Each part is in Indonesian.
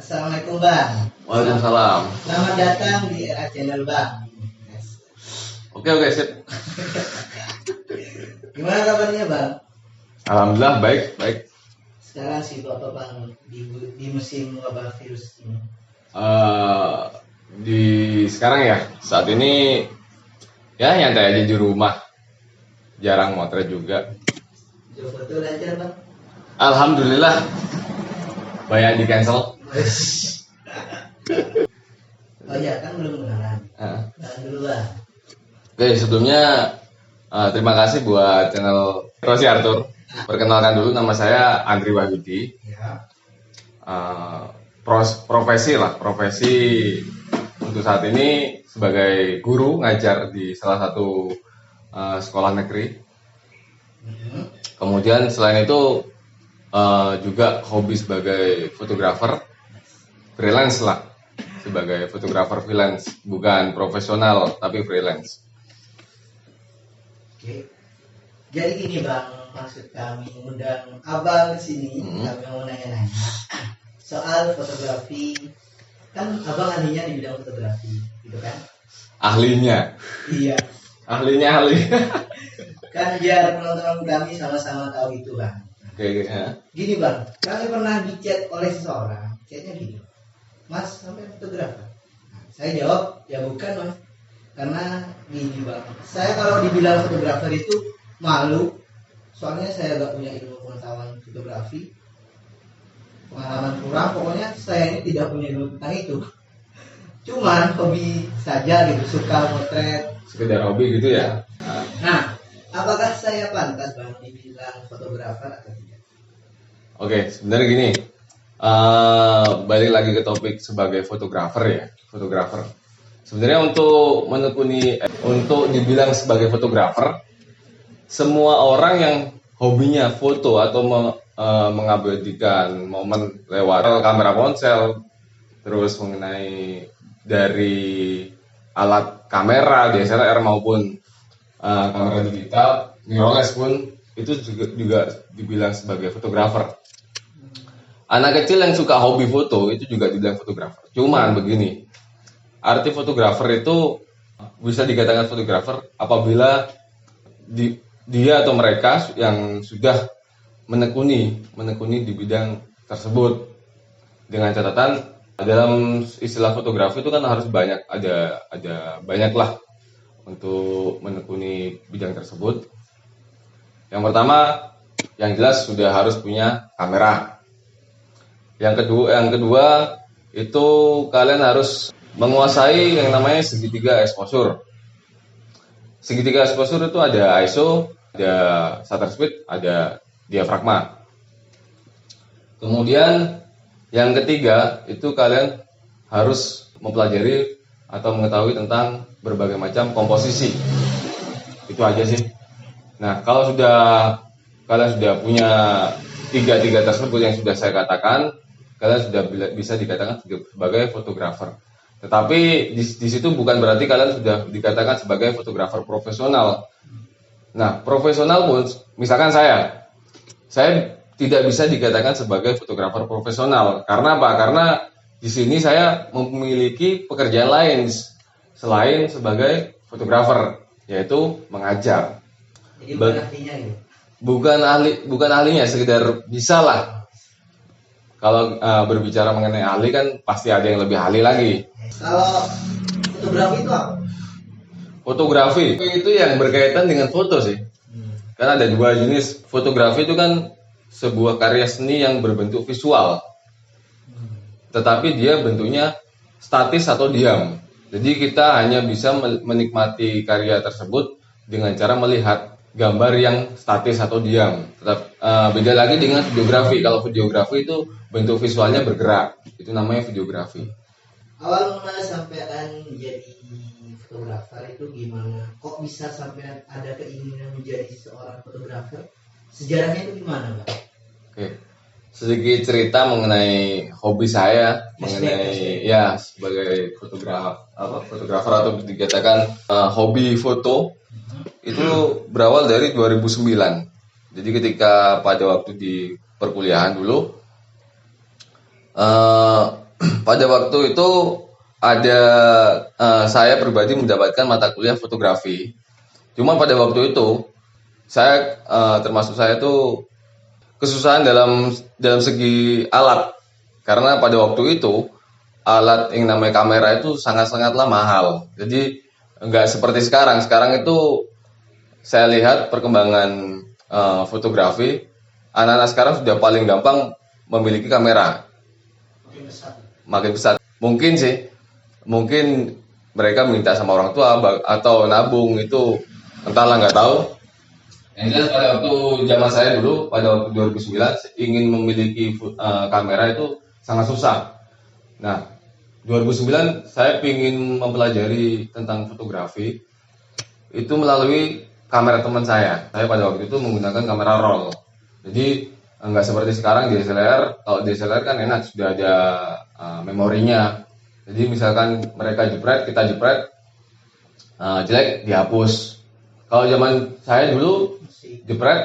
Assalamualaikum Bang. Waalaikumsalam. Selamat datang di era channel Bang. Oke, sip. Gimana kabarnya Bang? Alhamdulillah baik. Sekarang sibuk apa Bang di musim wabah virus ini? Di sekarang ya, saat ini ya nyantai aja di rumah. Jarang motret juga. Jauh betul lancar Bang? Alhamdulillah. Banyak di cancel. Oh iya kan belum kenalan. Kenalan dulu Bang. Oke, sebelumnya terima kasih buat channel Rosi Arthur. Perkenalkan dulu, nama saya Andri Wahyudi. Ya. Profesi untuk saat ini sebagai guru ngajar di salah satu sekolah negeri. Kemudian selain itu juga hobi sebagai fotografer freelance lah, sebagai fotografer freelance, bukan profesional tapi freelance. Oke. Jadi gini Bang, maksud kami undang Abang ke sini, kami mau nanya-nanya soal fotografi. Kan Abang ahlinya di bidang fotografi, gitu kan? Ahlinya Iya. ahli. Kan biar penonton kami sama-sama tahu itu Bang. Oke, ya. Gini Bang, kami pernah dicat oleh seseorang, chatnya gini, Mas sampai fotografer. Nah, saya jawab, ya bukan Mas. Karena gini Bang, saya kalau dibilang fotografer itu malu. Soalnya saya gak punya ilmu pengetahuan fotografi, pengalaman kurang, pokoknya saya ini tidak punya ilmu tentang itu. Cuman hobi saja gitu, suka motret. Sekedar hobi gitu ya. Nah, apakah saya pantas Bang dibilang fotografer atau tidak? Oke, sebenarnya gini, balik lagi ke topik sebagai fotografer ya, fotografer. Sebenarnya untuk dibilang sebagai fotografer, semua orang yang hobinya foto atau mengabadikan momen lewat kamera ponsel, terus mengenai dari alat kamera DSLR maupun kamera digital, mirrorless pun itu juga dibilang sebagai fotografer. Anak kecil yang suka hobi foto itu juga dibilang fotografer. Cuman begini, arti fotografer itu bisa dikatakan fotografer apabila dia atau mereka yang sudah menekuni di bidang tersebut. Dengan catatan dalam istilah fotografi itu kan harus ada banyak lah untuk menekuni bidang tersebut. Yang pertama, yang jelas sudah harus punya kamera. Yang kedua itu kalian harus menguasai yang namanya segitiga exposure. Segitiga exposure itu ada ISO, ada shutter speed, ada diafragma. Kemudian yang ketiga itu kalian harus mempelajari atau mengetahui tentang berbagai macam komposisi. Itu aja sih. Nah, kalau kalian sudah punya tiga tersebut yang sudah saya katakan, kalian sudah bisa dikatakan sebagai fotografer. Tetapi di situ bukan berarti kalian sudah dikatakan sebagai fotografer profesional. Nah, profesional pun, misalkan saya tidak bisa dikatakan sebagai fotografer profesional. Karena apa? Karena di sini saya memiliki pekerjaan lain selain sebagai fotografer, yaitu mengajar. Jadi bukan ahlinya gitu? Bukan ahlinya, sekedar bisa lah. Kalau berbicara mengenai ahli kan pasti ada yang lebih ahli lagi. Kalau fotografi itu apa? Fotografi itu yang berkaitan dengan foto sih. Karena ada dua jenis. Fotografi itu kan sebuah karya seni yang berbentuk visual. Tetapi dia bentuknya statis atau diam. Jadi kita hanya bisa menikmati karya tersebut dengan cara melihat gambar yang statis atau diam. Beda lagi dengan videografi. Kalau videografi itu bentuk visualnya bergerak. Itu namanya videografi. Awal mula sampean menjadi fotografer itu gimana? Kok bisa sampean ada keinginan menjadi seorang fotografer? Sejarahnya itu gimana, Bang? Oke. Sedikit cerita mengenai hobi saya, mengenai ya sebagai fotografer atau dikatakan hobi foto. Itu berawal dari 2009. Jadi ketika pada waktu di perkuliahan dulu, pada waktu itu ada saya pribadi mendapatkan mata kuliah fotografi. Cuma pada waktu itu saya termasuk saya tuh kesusahan dalam segi alat, karena pada waktu itu alat yang namanya kamera itu sangat-sangatlah mahal. Jadi nggak seperti sekarang. Sekarang itu saya lihat perkembangan fotografi, anak-anak sekarang sudah paling gampang memiliki kamera. Makin besar. Mungkin sih, mungkin mereka minta sama orang tua atau nabung, itu entahlah, nggak tahu. Yang jelas pada waktu zaman saya dulu, pada waktu 2009, ingin memiliki kamera itu sangat susah. Nah, 2009 saya ingin mempelajari tentang fotografi itu melalui kamera teman saya. Saya pada waktu itu menggunakan kamera roll. Jadi nggak seperti sekarang DSLR. Kalau DSLR kan enak, sudah ada memorinya. Jadi misalkan mereka jepret, kita jepret, jelek dihapus. Kalau zaman saya dulu jepret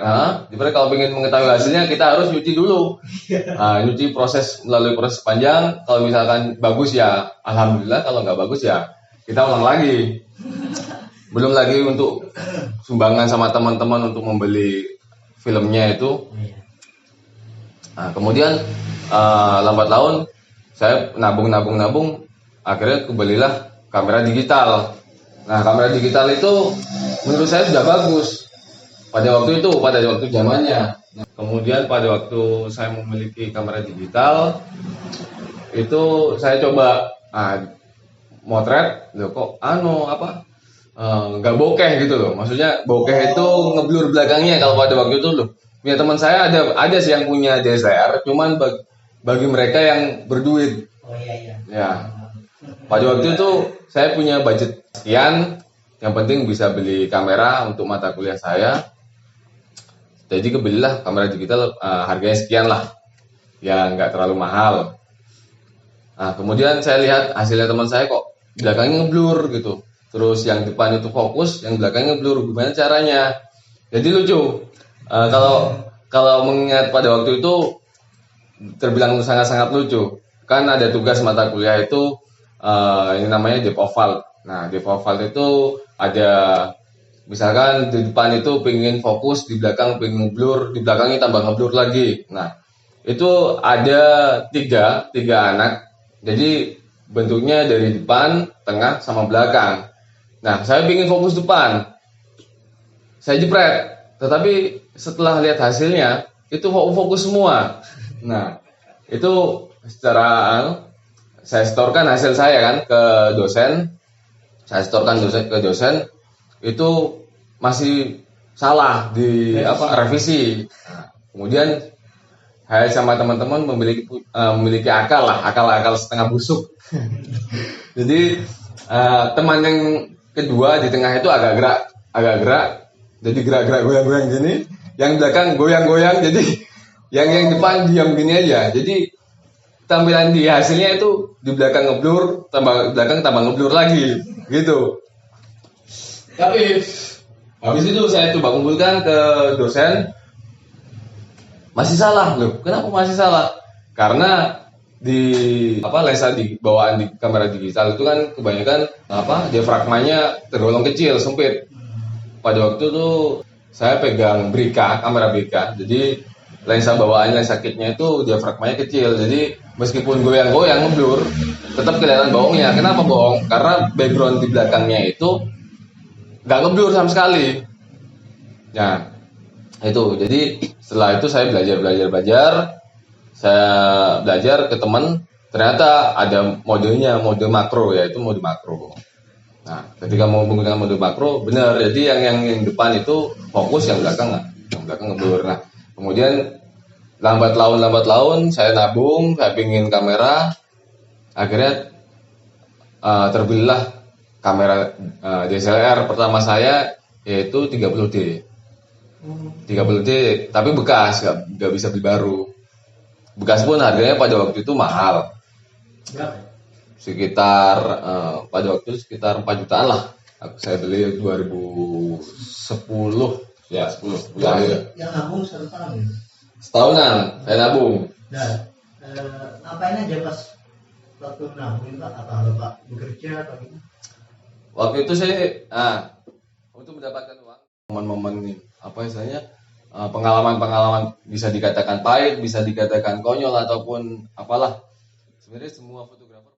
kalau ingin mengetahui hasilnya kita harus nyuci dulu. Nyuci melalui proses panjang. Kalau misalkan bagus ya alhamdulillah, kalau nggak bagus ya kita ulang lagi. Belum lagi untuk sumbangan sama teman-teman untuk membeli filmnya itu. Nah, kemudian lambat laun saya nabung, akhirnya kebelilah kamera digital. Nah, kamera digital itu menurut saya sudah bagus pada waktu itu, pada waktu zamannya. Nah, kemudian pada waktu saya memiliki kamera digital itu saya coba motret, loh kok nggak bokeh gitu loh. Maksudnya bokeh itu ngeblur belakangnya. Kalau pada waktu itu loh, punya teman saya ada sih yang punya DSLR, cuman bagi mereka yang berduit. Ya. Pada waktu itu saya punya budget sekian, yang penting bisa beli kamera untuk mata kuliah saya. Jadi kebelilah kamera digital, harganya sekian lah, ya nggak terlalu mahal. Nah, kemudian saya lihat hasilnya teman saya kok belakangnya ngeblur gitu. Terus yang depan itu fokus, yang belakangnya ngeblur. Gimana caranya? Jadi lucu. Kalau mengingat pada waktu itu terbilang sangat-sangat lucu. Kan ada tugas mata kuliah itu ini namanya depth of field. Nah, depth of field itu ada, misalkan di depan itu pengen fokus, di belakang pengen ngeblur, di belakangnya tambah ngeblur lagi. Nah, itu ada tiga anak. Jadi bentuknya dari depan, tengah, sama belakang. Nah, saya pengen fokus depan. Saya jepret. Tetapi setelah lihat hasilnya, itu fokus semua. Nah, itu secara saya setorkan hasil saya kan ke dosen. Saya setorkan ke dosen, itu masih salah di revisi. Nah, kemudian saya sama teman-teman memiliki akal setengah busuk. Jadi teman yang kedua di tengah itu agak gerak, jadi gerak-gerak goyang-goyang gini. Yang belakang goyang-goyang, jadi yang depan diam gini aja. Jadi tampilan di hasilnya itu di belakang ngeblur, belakang tambah ngeblur lagi, gitu. Tapi habis itu saya coba kumpulkan ke dosen, masih salah loh. Kenapa masih salah? Karena di lensa di bawaan di kamera digital itu kan kebanyakan diafragmanya tergolong kecil, sempit. Pada waktu itu saya pegang kamera Brika. Jadi lensa bawaan, lensa kitnya itu diafragmanya kecil. Jadi meskipun goyang-goyang ngeblur, tetap kelihatan bohongnya. Kenapa bohong? Karena background di belakangnya itu nggak ngeblur sama sekali. Nah, itu. Jadi setelah itu saya belajar. Saya belajar ke teman, ternyata ada modenya, mode makro, yaitu mode makro. Nah, ketika mau menggunakan mode makro, benar. Jadi yang depan itu fokus, yang belakang ngeblur. Nah, kemudian lambat laun saya nabung, saya pingin kamera. Akhirnya terbelilah kamera DSLR pertama saya, yaitu 30D. 30D, tapi bekas, nggak bisa beli baru. Bekas pun harganya pada waktu itu mahal. Berapa? Sekitar pada waktu itu sekitar 4 jutaan lah. Saya beli 2010 ya, 10 bulan akhir. Yang nabung 1 tahun ya? Setahunan saya nabung. Nah, ngapain aja pas waktu menabung Pak? Apa Bapak bekerja atau gimana? Waktu itu saya untuk mendapatkan uang, momen-momen apa istilahnya, pengalaman-pengalaman bisa dikatakan pahit, bisa dikatakan konyol ataupun apalah. Sebenarnya semua fotografer